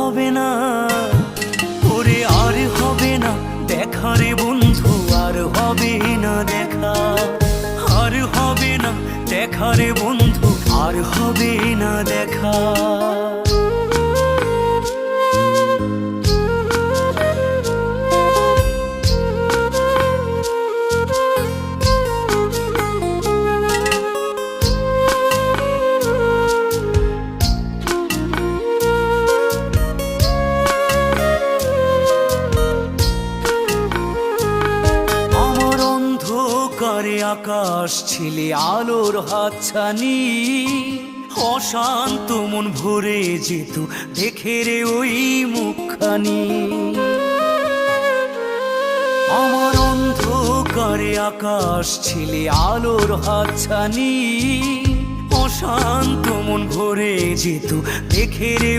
হবে না, ওরে আর হবে না দেখা রে বন্ধু, আর হবে না দেখা, আর হবে না দেখা রে বন্ধু, আর হবে না দেখা। করে আকাশ ছিলে আলোর হাতছানি, অশান্ত মন ভরে যেত দেখে রে ওই মুখখানি। আমার অন্ধকারে আকাশ ছিলে আলোর হাতছানি, অশান্ত মন ভরে যেত দেখে রে